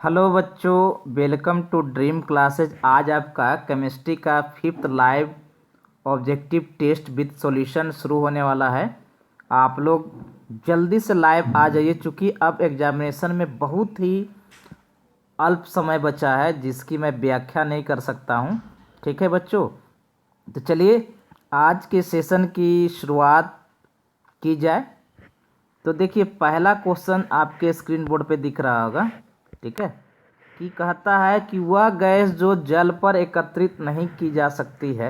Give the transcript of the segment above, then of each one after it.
Hello बच्चों, welcome to dream classes. आज आपका केमिस्ट्री का fifth live objective test with solution शुरू होने वाला है। आप लोग जल्दी से लाइव आ जाइए, चूँकि अब एग्जामिनेशन में बहुत ही अल्प समय बचा है जिसकी मैं व्याख्या नहीं कर सकता हूँ। ठीक है बच्चों, तो चलिए आज के सेशन की शुरुआत की जाए। तो देखिए, पहला क्वेश्चन आपके स्क्रीन बोर्ड पे दिख रहा होगा। ठीक है, कि कहता है कि वह गैस जो जल पर एकत्रित नहीं की जा सकती है,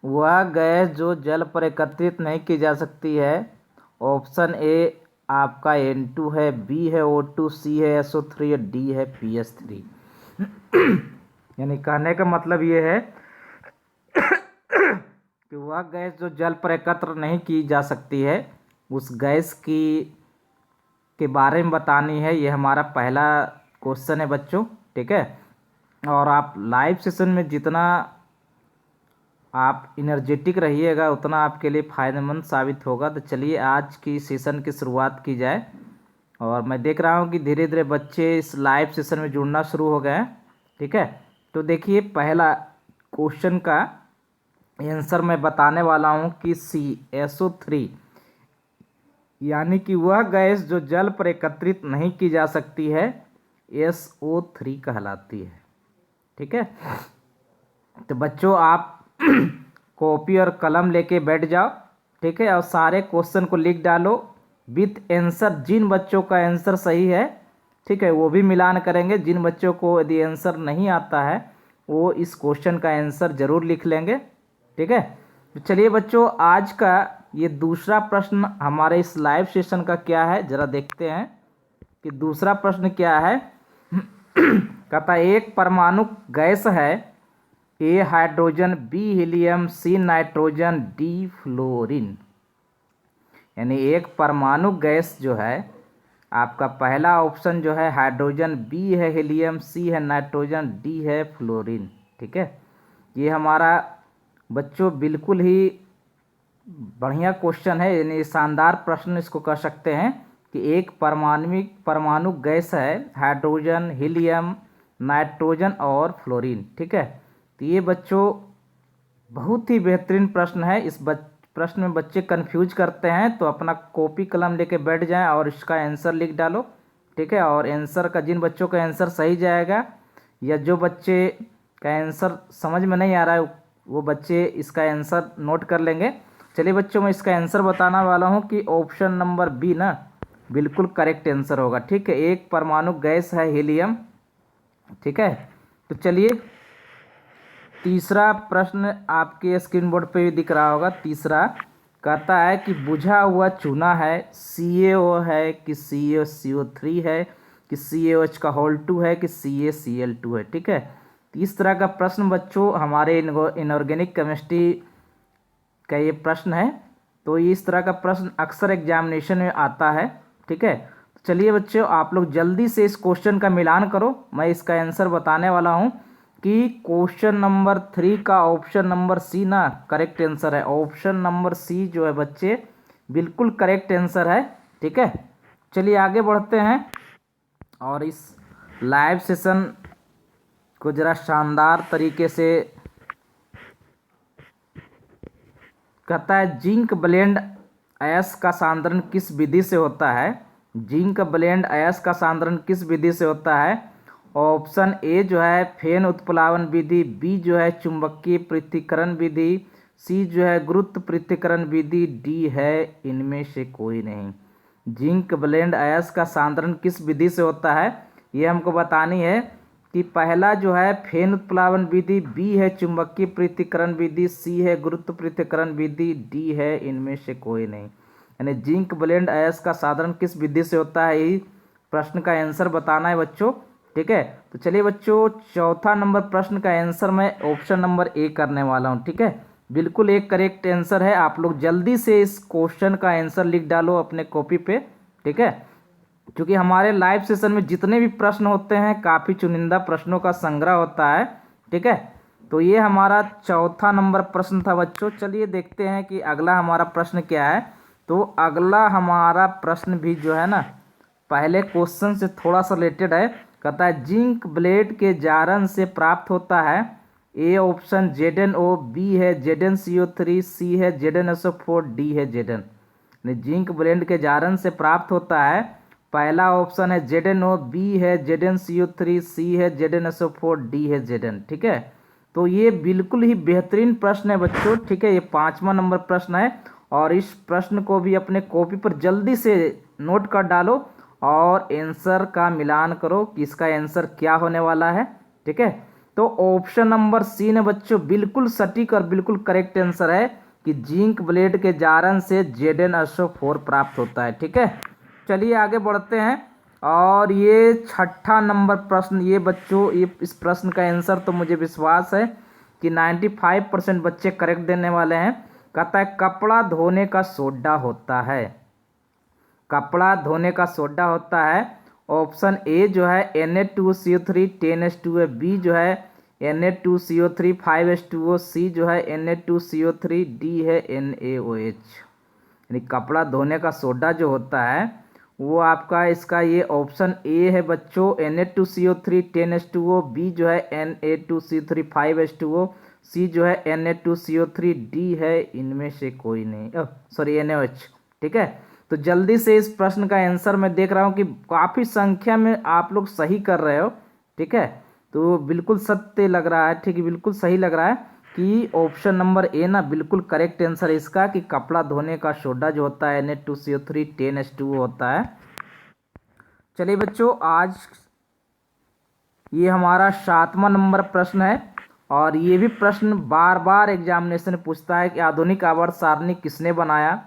वह गैस जो जल पर एकत्रित नहीं की जा सकती है। ऑप्शन ए आपका N2 है, बी है O2, सी है SO3 और डी है PS3। यानी कहने का मतलब ये है कि वह गैस जो जल पर एकत्र नहीं की जा सकती है, उस गैस की के बारे में बतानी है। ये हमारा पहला क्वेश्चन है बच्चों। ठीक है, और आप लाइव सेशन में जितना आप इनर्जेटिक रहिएगा उतना आपके लिए फ़ायदेमंद साबित होगा। तो चलिए आज की सेशन की शुरुआत की जाए। और मैं देख रहा हूँ कि धीरे धीरे बच्चे इस लाइव सेशन में जुड़ना शुरू हो गए हैं। ठीक है, तो देखिए पहला क्वेश्चन का आंसर मैं बताने वाला हूँ कि SO3 यानी कि वह गैस जो जल पर एकत्रित नहीं की जा सकती है, SO3 कहलाती है। ठीक है, तो बच्चों आप कॉपी और कलम लेके बैठ जाओ। ठीक है, और सारे क्वेश्चन को लिख डालो विथ आंसर। जिन बच्चों का आंसर सही है, ठीक है, वो भी मिलान करेंगे। जिन बच्चों को यदि आंसर नहीं आता है वो इस क्वेश्चन का आंसर जरूर लिख लेंगे। ठीक है, तो चलिए बच्चों, आज का ये दूसरा प्रश्न हमारे इस लाइव सेशन का क्या है, जरा देखते हैं कि दूसरा प्रश्न क्या है। कहता एक परमाणु गैस है, A hydrogen, B helium, C nitrogen, D fluorine. यानी एक परमाणु गैस जो है, आपका पहला ऑप्शन जो है हाइड्रोजन, बी है हीलियम, सी है नाइट्रोजन, डी है फ्लोरीन। ठीक है, ये हमारा बच्चों बिल्कुल ही बढ़िया क्वेश्चन है, यानी शानदार प्रश्न इसको कह सकते हैं कि एक परमाणु गैस है, हाइड्रोजन, हीलियम, नाइट्रोजन और फ्लोरीन। ठीक है, तो ये बच्चों बहुत ही बेहतरीन प्रश्न है। इस प्रश्न में बच्चे कंफ्यूज करते हैं, तो अपना कॉपी कलम लेके बैठ जाएं और इसका आंसर लिख डालो। ठीक है, और आंसर का जिन बच्चों का आंसर सही जाएगा या जो बच्चे का आंसर समझ में नहीं आ रहा है वो बच्चे इसका आंसर नोट कर लेंगे। चलिए बच्चों, मैं इसका आंसर बताने वाला हूँ कि ऑप्शन नंबर बी ना बिल्कुल करेक्ट आंसर होगा। ठीक है, एक परमाणु गैस है हीलियम। ठीक है, तो चलिए तीसरा प्रश्न आपके स्क्रीन बोर्ड पे भी दिख रहा होगा। तीसरा कहता है कि बुझा हुआ चूना है, CaO है कि CaCO3 है कि CaOH का होल 2 है कि CaCl2 है। ठीक है, तो इस तरह का प्रश्न बच्चों हमारे इनऑर्गेनिक केमिस्ट्री का ये प्रश्न है। तो ये इस तरह का प्रश्न अक्सर एग्जामिनेशन में आता है। ठीक है, तो चलिए बच्चों आप लोग जल्दी से इस क्वेश्चन का मिलान करो। मैं इसका आंसर बताने वाला हूँ कि क्वेश्चन नंबर 3 का ऑप्शन नंबर सी ना करेक्ट आंसर है। ऑप्शन नंबर सी जो है बच्चे बिल्कुल करेक्ट आंसर है। ठीक है, चलिए आगे बढ़ते हैं और इस लाइव सेशन को ज़रा शानदार तरीके से कहता है जिंक ब्लेंड अयस्क का सांद्रण किस विधि से होता है। जिंक ब्लेंड अयस्क का सांद्रण किस विधि से होता है। ऑप्शन ए जो है फेन उत्प्लावन विधि, बी जो है चुंबकीय पृथक्करण विधि, सी जो है गुरुत्व पृथक्करण विधि, डी है इनमें से कोई नहीं। जिंक ब्लेंड अयस्क का सांद्रण किस विधि से होता है, ये हमको बतानी है कि पहला जो है फेन उत्प्लावन विधि, बी है चुंबकीय पृथक्करण विधि, सी है गुरुत्व पृथक्करण विधि, डी है इनमें से कोई नहीं। यानी जिंक ब्लेंड अयस्क का सांद्रण किस विधि से होता है, यही प्रश्न का आंसर बताना है बच्चों। ठीक है, तो चलिए बच्चों चौथा नंबर प्रश्न का आंसर मैं ऑप्शन नंबर ए करने वाला हूँ। ठीक है, बिल्कुल एक करेक्ट आंसर है। आप लोग जल्दी से इस क्वेश्चन का आंसर लिख डालो अपने कॉपी पे। ठीक है, क्योंकि हमारे लाइव सेशन में जितने भी प्रश्न होते हैं काफ़ी चुनिंदा प्रश्नों का संग्रह होता है। ठीक है, तो ये हमारा चौथा नंबर प्रश्न था बच्चों। चलिए देखते हैं कि अगला हमारा प्रश्न क्या है। तो अगला हमारा प्रश्न भी जो है ना पहले क्वेश्चन से थोड़ा सा रिलेटेड है। कहता है जिंक ब्लेड के जारन से प्राप्त होता है। ए ऑप्शन ZnO, बी है ZnCO3, सी है ZnSO4, डी है Zn। जिंक ब्लेड के जारन से प्राप्त होता है, पहला ऑप्शन है ZnO, बी है ZnCO3, सी है ZnSO4, डी है Zn। ठीक है, तो ये बिल्कुल ही बेहतरीन प्रश्न है बच्चों। ठीक है, ये 5वां नंबर प्रश्न है और इस प्रश्न को भी अपने कॉपी पर जल्दी से नोट कर डालो और आंसर का मिलान करो कि इसका आंसर क्या होने वाला है। ठीक है, तो ऑप्शन नंबर सी ने बच्चों बिल्कुल सटीक और बिल्कुल करेक्ट आंसर है कि जिंक ब्लेड के जारन से ZnSO4 प्राप्त होता है। ठीक है, चलिए आगे बढ़ते हैं और ये 6ठा नंबर प्रश्न। ये बच्चों ये इस प्रश्न का आंसर तो मुझे विश्वास है कि 95% बच्चे करेक्ट देने वाले हैं। कहता है कपड़ा धोने का सोडा होता है, कपड़ा धोने का सोडा होता है। ऑप्शन ए जो है Na2CO3 10H2 है, बी जो है Na2CO3 5H2O, सी जो है Na2CO3, डी है NaOH। यानी कपड़ा धोने का सोडा जो होता है वो आपका इसका ये ऑप्शन ए है बच्चों Na2CO3 10H2O, बी जो है Na2CO3 5H2O, सी जो है Na2CO3, डी है इनमें से कोई नहीं, सॉरी NaOH। ठीक है, तो जल्दी से इस प्रश्न का आंसर मैं देख रहा हूँ कि काफ़ी संख्या में आप लोग सही कर रहे हो। ठीक है, तो बिल्कुल सत्य लग रहा है। ठीक है, बिल्कुल सही लग रहा है कि ऑप्शन नंबर ए ना बिल्कुल करेक्ट आंसर है इसका कि कपड़ा धोने का सोडा जो होता है Na2CO3 10H2O होता है। चलिए बच्चों, आज ये हमारा 7वां नंबर प्रश्न है और ये भी प्रश्न बार बार एग्जामिनेशन पूछता है कि आधुनिक आवर्त सारणी किसने बनाया।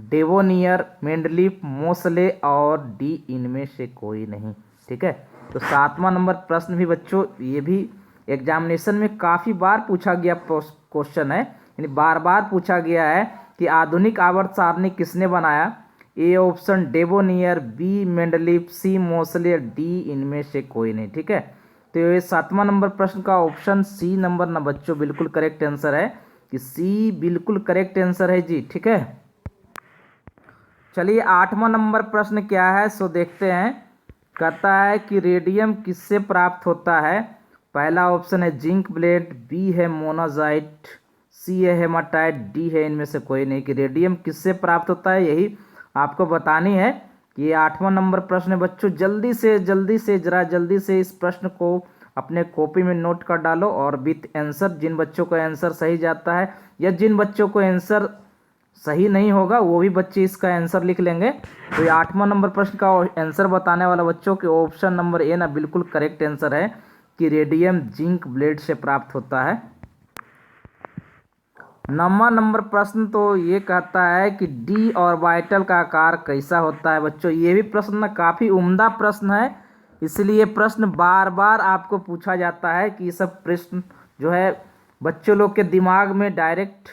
डेवोनियर, मेंडलीफ, मोसले और डी इनमें से कोई नहीं। ठीक है, तो 7वां नंबर प्रश्न भी बच्चों ये भी एग्जामिनेशन में काफ़ी बार पूछा गया क्वेश्चन है, यानी बार बार पूछा गया है कि आधुनिक आवर्त सारणी किसने बनाया। ए ऑप्शन डेवोनियर, B Mendeleev, C Moseley, D इनमें से कोई नहीं। ठीक है, तो ये 7वां नंबर प्रश्न का ऑप्शन सी नंबर ना बच्चों बिल्कुल करेक्ट आंसर है कि सी बिल्कुल करेक्ट आंसर है जी। ठीक है, चलिए 8वां नंबर प्रश्न क्या है सो देखते हैं। कहता है कि रेडियम किससे प्राप्त होता है। पहला ऑप्शन है जिंक ब्लेड, बी है मोनाजाइट, सी है हेमाटाइट, डी है इनमें से कोई नहीं। कि रेडियम किससे प्राप्त होता है यही आपको बतानी है कि ये 8वां नंबर प्रश्न है बच्चों। जल्दी से जरा जल्दी से इस प्रश्न को अपने कॉपी में नोट कर डालो और विथ आंसर, जिन बच्चों को आंसर सही जाता है या जिन बच्चों को आंसर सही नहीं होगा वो भी बच्चे इसका आंसर लिख लेंगे। तो ये 8वां नंबर प्रश्न का आंसर बताने वाला बच्चों के ऑप्शन नंबर ए ना बिल्कुल करेक्ट आंसर है कि रेडियम जिंक ब्लेड से प्राप्त होता है। 9वां नंबर प्रश्न तो ये कहता है कि डी ऑर्बिटल का आकार कैसा होता है। बच्चों ये भी प्रश्न ना काफ़ी उम्दा प्रश्न है, इसलिए प्रश्न बार बार आपको पूछा जाता है कि ये सब प्रश्न जो है बच्चों लोग के दिमाग में डायरेक्ट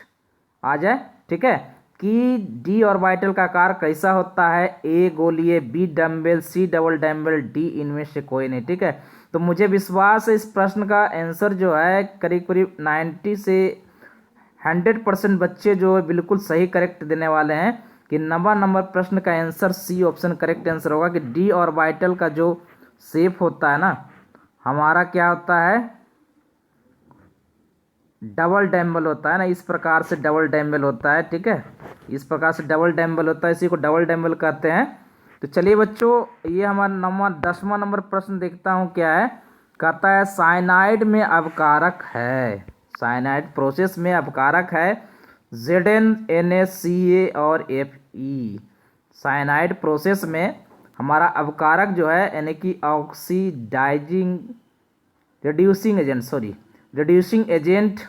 आ जाए। ठीक है, कि डी ऑर्बिटल का आकार कैसा होता है। ए गोलीय, B dumbbell, C double dumbbell, D इनमें से कोई नहीं। ठीक है, तो मुझे विश्वास है इस प्रश्न का आंसर जो है करीब करीब 90 से 100% बच्चे जो है बिल्कुल सही करेक्ट देने वाले हैं कि 9वां नंबर प्रश्न का answer C option correct answer होगा कि डी ऑर्बिटल का जो शेप होता है ना हमारा क्या होता है, डबल डैम्बल होता है ना, इस प्रकार से डबल डैम्बल होता है। ठीक है, इस प्रकार से डबल डैम्बल होता है, इसी को डबल डैम्बल कहते हैं। तो चलिए बच्चों ये हमारा 10वां नंबर प्रश्न देखता हूँ क्या है। कहता है साइनाइड में अपकारक है, साइनाइड प्रोसेस में अपकारक है Zn, NaCa और Fe। साइनाइड प्रोसेस में हमारा अपकारक जो है यानी कि ऑक्सीडाइजिंग रिड्यूसिंग एजेंट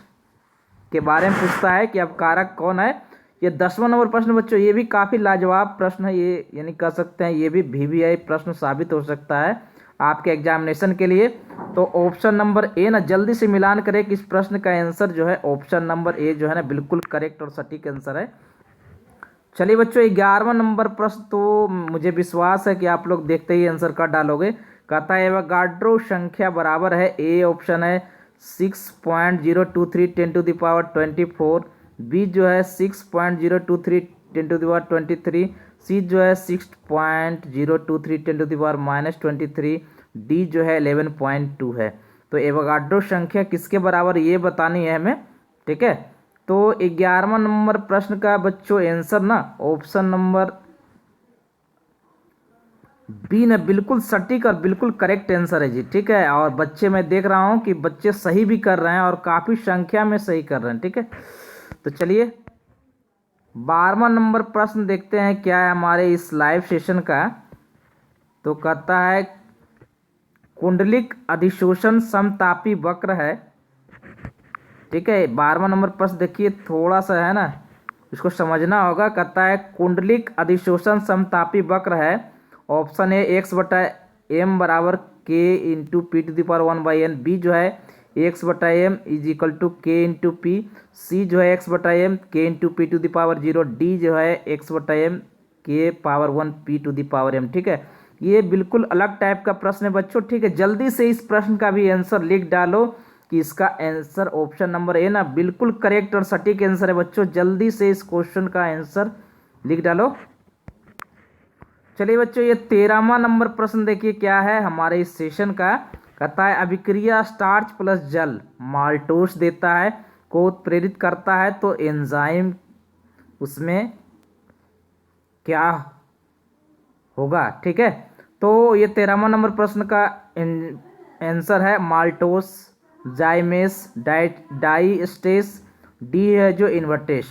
के बारे में पूछता है कि अपकारक कौन है। ये 10वां नंबर प्रश्न बच्चों ये भी काफ़ी लाजवाब प्रश्न है, ये यानी कह सकते हैं ये भी VVI प्रश्न साबित हो सकता है आपके एग्जामिनेशन के लिए। तो ऑप्शन नंबर ए ना जल्दी से मिलान करें कि इस प्रश्न का आंसर जो है ऑप्शन नंबर ए जो है ना बिल्कुल करेक्ट और सटीक आंसर है। चलिए बच्चों 11वां नंबर प्रश्न तो मुझे विश्वास है कि आप लोग देखते ही आंसर कर डालोगे। कहता है एवोगाड्रो संख्या बराबर है। ए ऑप्शन है 6.023 10⁻²4, बी जो है 6.023 10⁻23, सी जो है 6.023 10⁻⁻23, डी जो है 11.2 है। तो एवोगाड्रो संख्या किसके बराबर ये बतानी है हमें, ठीक है। तो 11वां नंबर प्रश्न का बच्चों आंसर ना ऑप्शन नंबर बी ना बिल्कुल सटीक और बिल्कुल करेक्ट आंसर है जी, ठीक है। और बच्चे मैं देख रहा हूँ कि बच्चे सही भी कर रहे हैं और काफ़ी संख्या में सही कर रहे हैं, ठीक है। तो चलिए 12वां नंबर प्रश्न देखते हैं क्या है हमारे इस लाइव सेशन का। तो कहता है कुंडलिक अधिशोषण समतापी वक्र है, ठीक है। 12वां नंबर प्रश्न देखिए थोड़ा सा है ना, इसको समझना होगा। कहता है कुंडलिक अधिशोषण समतापी वक्र है। ऑप्शन ए एक्स बटा एम बराबर k into p to the power 1/n, B जो है एक्स बटा m is equal to k into p, C जो है एक्स बटा m k into p to the power 0, D जो है एक्स बटा एम के power 1 p to the power m, ठीक है। ये बिल्कुल अलग टाइप का प्रश्न है बच्चों, ठीक है। जल्दी से इस प्रश्न का भी आंसर लिख डालो कि इसका आंसर ऑप्शन नंबर ए ना बिल्कुल करेक्ट और सटीक आंसर है बच्चों। जल्दी से इस क्वेश्चन का आंसर लिख डालो। चलिए बच्चों ये 13वां नंबर प्रश्न देखिए क्या है हमारे इस सेशन का। कहता है अभिक्रिया स्टार्च प्लस जल माल्टोस देता है को उत्प्रेरित करता है, तो एंजाइम उसमें क्या होगा, ठीक है। तो ये 13वां नंबर प्रश्न का आंसर है माल्टोस, जाइमेस, डाइस्टेस, डी है जो इन्वर्टेस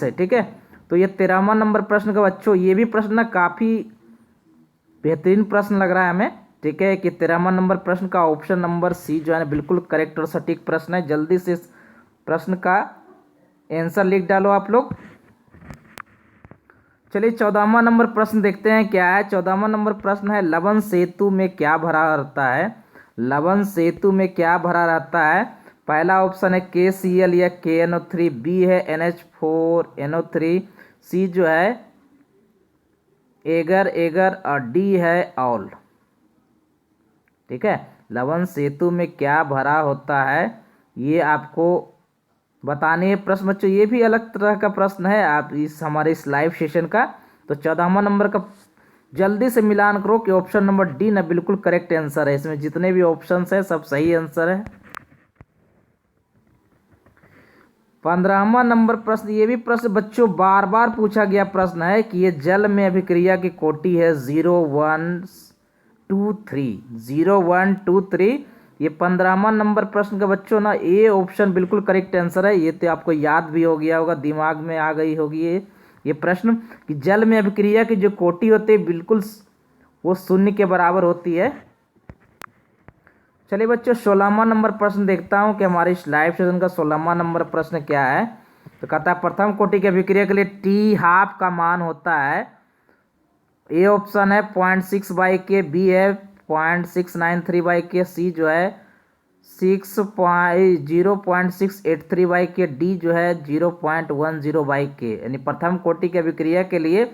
है, ठीक है। तो ये 13वां नंबर प्रश्न का बच्चों ये भी प्रश्न ना काफ़ी बेहतरीन प्रश्न लग रहा है हमें, ठीक है। कि 13वां नंबर प्रश्न का ऑप्शन नंबर सी जो है ना बिल्कुल करेक्ट और सटीक प्रश्न है। जल्दी से इस प्रश्न का आंसर लिख डालो आप लोग। चलिए 14वां नंबर प्रश्न देखते हैं क्या है। 14वां नंबर प्रश्न है लवण सेतु में क्या भरा रहता है। लवण सेतु में क्या भरा रहता है। पहला ऑप्शन है KCl या KNO3, बी है NH4NO3, सी जो है एगर और डी है ऑल, ठीक है। लवण सेतु में क्या भरा होता है ये आपको बताने प्रश्न बच्चों, ये भी अलग तरह का प्रश्न है आप इस हमारे इस लाइव सेशन का। तो 14वां नंबर का जल्दी से मिलान करो कि ऑप्शन नंबर डी ना बिल्कुल करेक्ट आंसर है। इसमें जितने भी ऑप्शंस है सब सही आंसर है। 15वां नंबर प्रश्न ये भी प्रश्न बच्चों बार बार पूछा गया प्रश्न है कि ये जल में अभिक्रिया की कोटि है 0 1 2 3, 0 1 2 3। ये 15वां नंबर प्रश्न का बच्चों ना ए ऑप्शन बिल्कुल करेक्ट आंसर है। ये तो आपको याद भी हो गया होगा, दिमाग में आ गई होगी ये प्रश्न कि जल में अभिक्रिया की जो कोटि होती है बिल्कुल वो 0 के बराबर होती है। चलिए बच्चों 16वां नंबर प्रश्न देखता हूँ कि हमारे इस लाइव सेशन का 16वां नंबर प्रश्न क्या है। तो कहता है प्रथम कोटि की अभिक्रिया के लिए टी हाफ का मान होता है। ए ऑप्शन है 0.6/k, बी है 0.693/k, सी जो है 0.683/k, डी जो है 0.10/k। यानी प्रथम कोटि की अभिक्रिया के लिए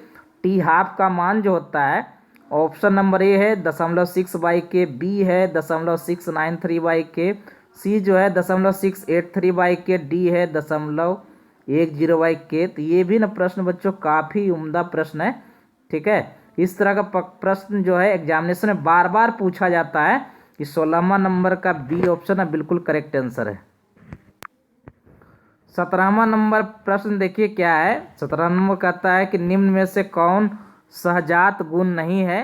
टी हाफ का मान जो होता है ऑप्शन नंबर ए है 0.6/k, बी है 0.693/k, सी जो है 0.683/k, डी है 0.10/k। तो ये भी ना प्रश्न बच्चों काफ़ी उम्दा प्रश्न है, ठीक है। इस तरह का प्रश्न जो है एग्जामिनेशन में बार बार पूछा जाता है कि 16वां नंबर का बी ऑप्शन है बिल्कुल करेक्ट आंसर है। 17वां नंबर प्रश्न देखिए क्या है। 17वां नंबर कहता है कि निम्न में से कौन सहजात गुण नहीं है,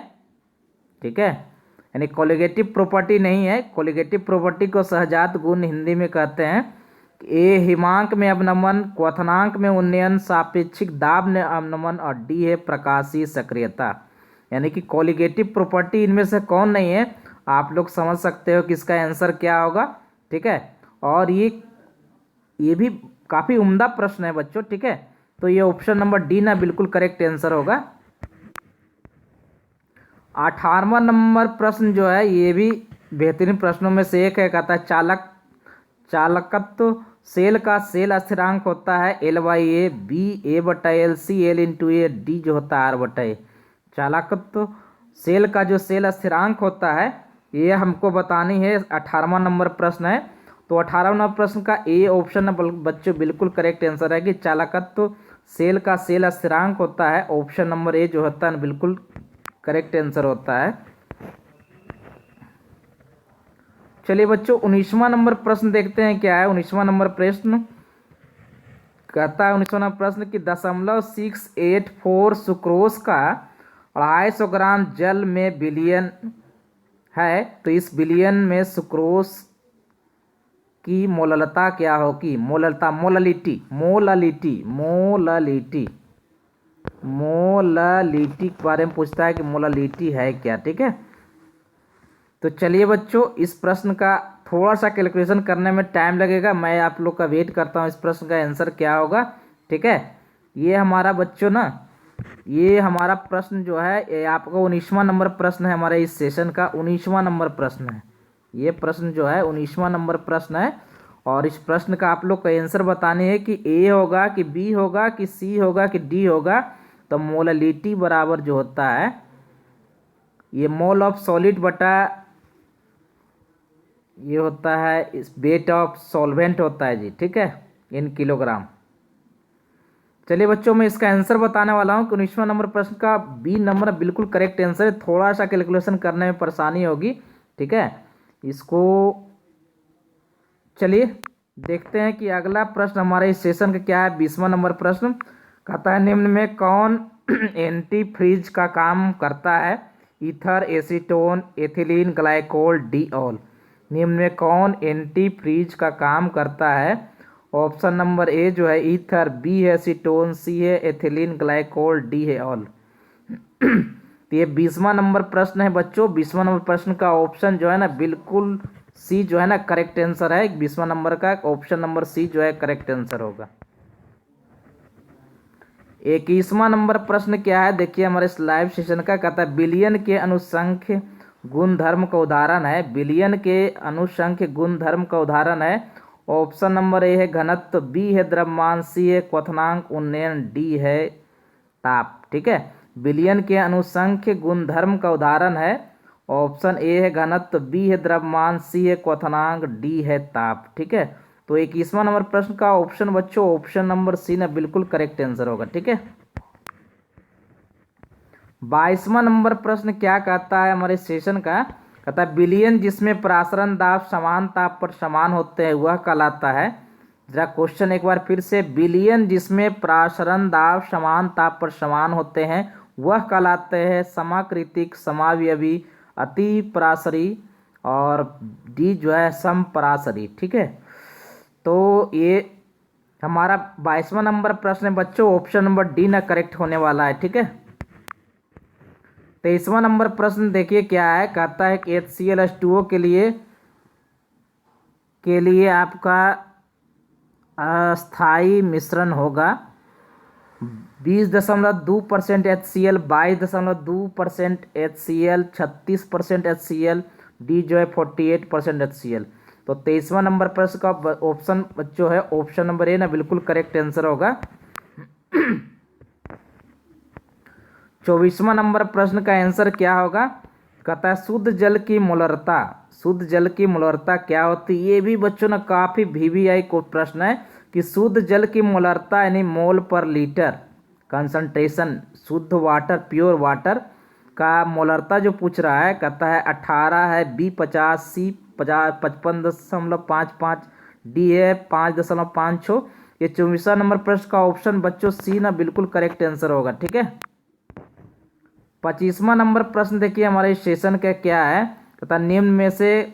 ठीक है। यानी कोलिगेटिव प्रॉपर्टी नहीं है। कोलिगेटिव प्रॉपर्टी को सहजात गुण हिंदी में कहते हैं। ए हिमांक में अवनमन, क्वथनांक में उन्नयन, सापेक्षिक दाब में अवनमन और डी है प्रकाशीय सक्रियता। यानी कि कोलिगेटिव प्रॉपर्टी इनमें से कौन नहीं है, आप लोग समझ सकते हो कि इसका आंसर क्या होगा, ठीक है। और ये भी काफ़ी उम्दा प्रश्न है बच्चों, ठीक है। तो ये ऑप्शन नंबर डी ना बिल्कुल करेक्ट आंसर होगा। 18वां नंबर प्रश्न जो है ये भी बेहतरीन प्रश्नों में से एक है। कहता है चालकत्व सेल का सेल स्थिरांक होता है L/A, B A/LC, L/A, D जो होता है R/A। चालकत्व सेल का जो सेल स्थिरांक होता है ये हमको बतानी है। 18वां नंबर प्रश्न है। तो 18वां नंबर प्रश्न का ए ऑप्शन बच्चों बिल्कुल करेक्ट आंसर है कि चालकत्व सेल का सेल स्थिरांक होता है। ऑप्शन नंबर ए जो होता है बिल्कुल करेक्ट आंसर होता है। चलिए बच्चों 19वां नंबर प्रश्न देखते हैं क्या है। 19वां नंबर प्रश्न कहता है 19वां नंबर प्रश्न कि 0.684 सुक्रोज का 250 ग्राम जल में बिलियन है, तो इस बिलियन में सुक्रोज की मोललता क्या होगी। मोललता, मोललिटी, मोललिटी, मोललिटी, मोललिटी के बारे में पूछता है कि मोललिटी है क्या। ठीक है, तो चलिए बच्चों इस प्रश्न का थोड़ा सा कैलकुलेशन करने में टाइम लगेगा। मैं आप लोग का वेट करता हूँ इस प्रश्न का आंसर क्या होगा। ठीक है, ये हमारा बच्चों ना, ये हमारा प्रश्न जो है ये आपका 19वां नंबर प्रश्न है। हमारे इस सेशन का 19वां नंबर प्रश्न है। ये प्रश्न जो है 19वां नंबर प्रश्न है और इस प्रश्न का आप लोग का आंसर बताने है कि ए होगा कि बी होगा कि सी होगा कि डी होगा। तो मोललिटी बराबर जो होता है ये मोल ऑफ सॉलिड बटा ये होता है इस वेट ऑफ सॉल्वेंट होता है जी। ठीक है, इन किलोग्राम। चलिए बच्चों मैं इसका आंसर बताने वाला हूँ कि 19वां नंबर प्रश्न का बी नंबर बिल्कुल करेक्ट आंसर है। थोड़ा सा कैलकुलेशन करने में परेशानी होगी। ठीक है, इसको चलिए देखते हैं कि अगला प्रश्न हमारे इस सेशन का क्या है। 20वां नंबर प्रश्न कहता है निम्न में कौन एंटी फ्रीज का काम करता है। Ether, acetone, ethylene glycol, diol. निम्न में कौन एंटी फ्रीज का काम करता है। ऑप्शन नंबर ए जो है ईथर, बी है एसीटोन, सी है एथिलीन ग्लाइकोल, डी है ऑल। तो ये 20वां नंबर प्रश्न है बच्चों। 20वां नंबर प्रश्न का ऑप्शन जो है ना बिल्कुल सी जो है ना करेक्ट आंसर है। 20वां नंबर का ऑप्शन नंबर सी जो है करेक्ट आंसर होगा। 21वां नंबर प्रश्न क्या है देखिए हमारे इस लाइव सेशन का। कहता है बिलियन के अनुसंख्य गुणधर्म का उदाहरण है। बिलियन के अनुसंख्य गुणधर्म का उदाहरण है। ऑप्शन नंबर ए है घनत्व, बी है द्रव्यमान, सी है क्वथनांक, उन्नयन, डी है ताप। ठीक है, बिलियन के अनुसंख्य गुणधर्म का उदाहरण है। ऑप्शन ए है घनत्व, बी है द्रव्यमान, सी है क्वथनांक, डी है ताप। ठीक है, तो 21वां नंबर प्रश्न का ऑप्शन बच्चों ऑप्शन नंबर सी ना बिल्कुल करेक्ट आंसर होगा। ठीक है, 22वां नंबर प्रश्न क्या कहता है हमारे सेशन का। कहता है बिलियन जिसमें प्रासरण दाब समान ताप पर समान होते हैं वह कहलाता है। जरा क्वेश्चन एक बार फिर से, बिलियन जिसमें प्रासरण दाब समान ताप पर समान होते हैं वह कहलाते हैं समाकृतिक, समावयवी, अति पराशरी और डी जो है समपराशरी। ठीक है, तो ये हमारा 22वां नंबर प्रश्न है बच्चों। ऑप्शन नंबर डी ना करेक्ट होने वाला है। ठीक है, 23वां नंबर प्रश्न देखिए क्या है। कहता है कि HCl के लिए आपका अस्थाई मिश्रण होगा 20.2% HCl, 22.2% HCl, 36% HCl, डी जो है 48% HCl। तो 23वां नंबर प्रश्न का ऑप्शन बच्चों है ऑप्शन नंबर ए ना बिल्कुल करेक्ट आंसर होगा। 24वां नंबर प्रश्न का आंसर क्या होगा। कहता है शुद्ध जल की मोलरता, शुद्ध जल की मोलरता क्या होती है। ये भी बच्चों ने काफ़ी VVI को प्रश्न है कि शुद्ध जल की मोलरता यानी मोल पर लीटर कंसंट्रेशन, शुद्ध वाटर प्योर वाटर का मोलरता जो पूछ रहा है। कहता है 18 है, बी 50, सी 55.55, डी है 5.56। ये 24वां नंबर प्रश्न का ऑप्शन बच्चों सी ना बिल्कुल करेक्ट आंसर होगा। ठीक है, 25वां नंबर प्रश्न देखिए हमारे सेशन का क्या है। कहता निम्न में से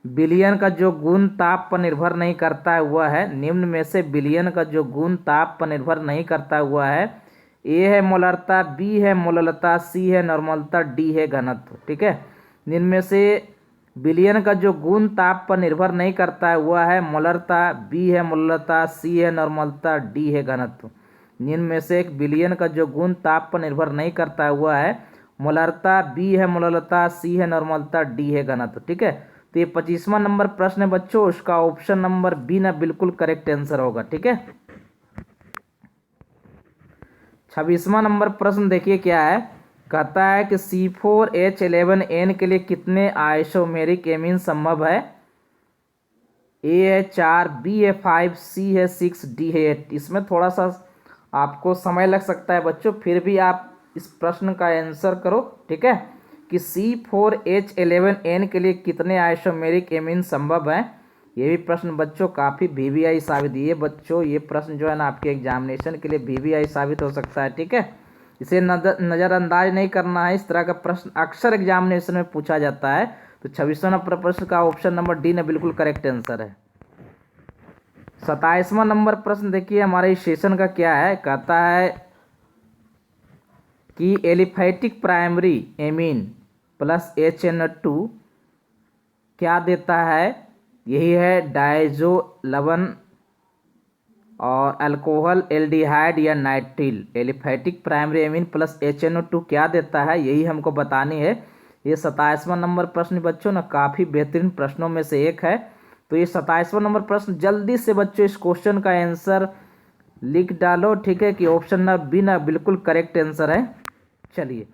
बिलियन का जो गुण ताप पर निर्भर नहीं करता हुआ है। निम्न में से बिलियन का जो गुण ताप पर निर्भर नहीं करता हुआ है। ए है मोलरता, बी है मोललता, सी है नॉर्मलता, डी है घनत्व। ठीक है, निम्न में से बिलियन का जो गुण ताप पर निर्भर नहीं करता हुआ है मोलरता, बी है मोललता, सी है नॉर्मलता, डी है घनत्व। निम्न में से एक बिलियन का जो गुण ताप पर निर्भर नहीं करता हुआ है मोलरता, बी है मोललता, सी है नॉर्मलता, डी है घनत्व। ठीक है, तो ये 25वां नंबर प्रश्न है बच्चों। उसका ऑप्शन नंबर बी ना बिल्कुल करेक्ट आंसर होगा। ठीक है, 26वां नंबर प्रश्न देखिए क्या है। कहता है कि C4H11N के लिए कितने आइसोमेरिक एमीन संभव है। ए है 4, बी है 5, सी है 6, डी है 8। इसमें थोड़ा सा आपको समय लग सकता है बच्चों, फिर भी आप इस प्रश्न का आंसर करो। ठीक है, कि C4H11N के लिए कितने आइसोमेरिक एमीन संभव है। ये भी प्रश्न बच्चों काफ़ी वीवीआई साबित, ये बच्चों ये प्रश्न जो है ना आपके एग्जामिनेशन के लिए वीवीआई साबित हो सकता है। ठीक है, इसे नज़रअंदाज नहीं करना है। इस तरह का प्रश्न अक्सर एग्जामिनेशन में पूछा जाता है। तो 26वां नंबर प्रश्न का ऑप्शन नंबर डी ना बिल्कुल करेक्ट आंसर है। 27वां नंबर प्रश्न देखिए हमारे इस सेशन का क्या है, कहता है कि aliphatic primary amine plus HNO2 क्या देता है। यही है डायजो लवण और अल्कोहल, एल्डिहाइड या nitrile. Aliphatic primary amine plus HNO2 क्या देता है, यही हमको बतानी है। ये 27वां नंबर प्रश्न बच्चों ना काफ़ी बेहतरीन प्रश्नों में से एक है। तो ये 27वां नंबर प्रश्न जल्दी से बच्चों इस क्वेश्चन का आंसर लिख डालो। ठीक है, कि ऑप्शन नंबर बी ना बिल्कुल करेक्ट आंसर है। चलिए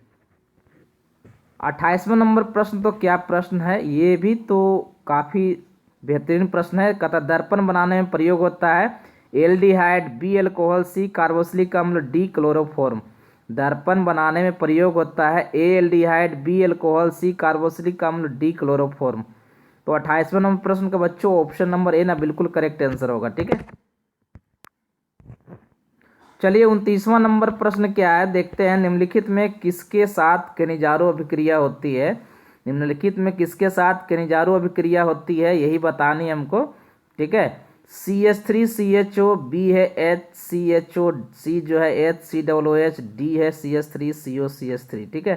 28वां नंबर प्रश्न तो क्या प्रश्न है, ये भी तो काफ़ी बेहतरीन प्रश्न है। कहता दर्पण बनाने में प्रयोग होता है एल्डिहाइड, बी अल्कोहल, सी कार्बोक्सिलिक अम्ल, डी क्लोरोफॉर्म। दर्पण बनाने में प्रयोग होता है ए एल्डिहाइड, बी अल्कोहल, सी कार्बोक्सिलिक अम्ल, डी क्लोरोफॉर्म। तो 28वां नंबर प्रश्न का बच्चों ऑप्शन नंबर ए ना बिल्कुल करेक्ट आंसर होगा। ठीक है, चलिए 29वां नंबर प्रश्न क्या है देखते हैं। निम्नलिखित में किसके साथ खनिजारो अभिक्रिया होती है। निम्नलिखित में किसके साथ खनिजारो अभिक्रिया होती है यही बतानी है हमको। ठीक है, CH3CHO, बी है HCHO, सी जो है HCOOH, डी है CH3COCH3। ठीक है,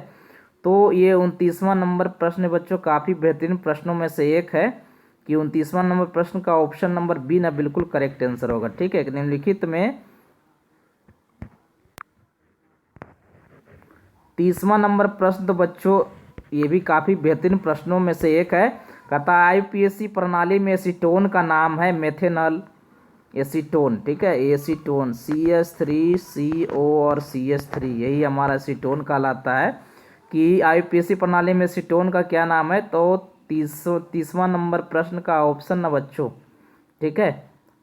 तो ये 29वां नंबर प्रश्न बच्चों काफ़ी बेहतरीन प्रश्नों में से एक है कि 29वां नंबर प्रश्न का ऑप्शन नंबर बी ना बिल्कुल करेक्ट आंसर होगा। ठीक है, निम्नलिखित में 30वां नंबर प्रश्न तो बच्चों ये भी काफ़ी बेहतरीन प्रश्नों में से एक है। कहता है IUPAC प्रणाली में एसीटोन का नाम है मेथेनॉल एसीटोन। ठीक है, एसीटोन CH3CO और CH3 यही हमारा एसीटोन कहलाता है। कि IUPAC प्रणाली में एसीटोन का क्या नाम है। तो 30वां नंबर प्रश्न का ऑप्शन ना बच्चों। ठीक है,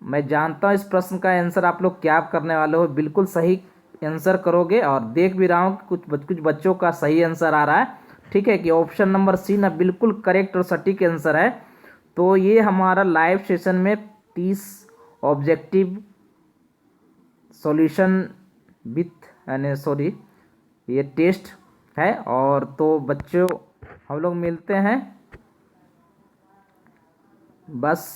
मैं जानता हूँ इस प्रश्न का आंसर आप लोग क्या करने वाले हो, बिल्कुल सही आंसर करोगे। और देख भी रहा हूँ कि कुछ बच्चों का सही आंसर आ रहा है। ठीक है, कि ऑप्शन नंबर सी ना बिल्कुल करेक्ट और सटीक आंसर है। तो ये हमारा लाइव सेशन में 30 ऑब्जेक्टिव सॉल्यूशन विथ यानी सॉरी ये टेस्ट है। और तो बच्चों हम लोग मिलते हैं बस